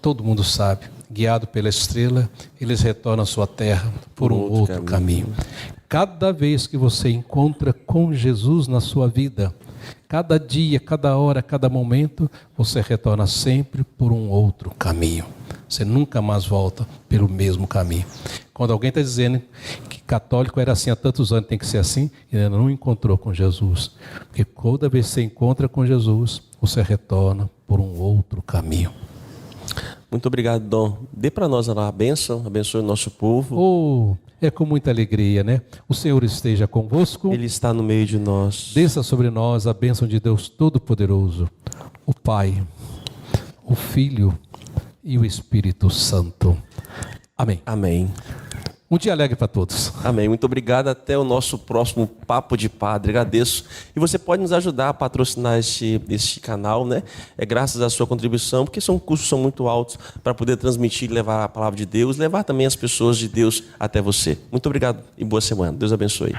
todo mundo sabe, guiado pela estrela, eles retornam à sua terra por um outro caminho. Cada vez que você encontra com Jesus na sua vida, cada dia, cada hora, cada momento, você retorna sempre por um outro caminho. Você nunca mais volta pelo mesmo caminho. Quando alguém está dizendo que católico era assim há tantos anos, tem que ser assim, ele ainda não encontrou com Jesus. Porque toda vez que você encontra com Jesus, você retorna por um outro caminho. Muito obrigado, Dom. Dê para nós a bênção, abençoe o nosso povo. É com muita alegria, né? O Senhor esteja convosco. Ele está no meio de nós. Desça sobre nós a bênção de Deus Todo-Poderoso, o Pai, o Filho e o Espírito Santo. Amém. Amém. Um dia alegre para todos. Amém. Muito obrigado. Até o nosso próximo Papo de Padre. Agradeço. E você pode nos ajudar a patrocinar este canal, né? É graças à sua contribuição, porque custos são muito altos para poder transmitir e levar a palavra de Deus, levar também as pessoas de Deus até você. Muito obrigado e boa semana. Deus abençoe.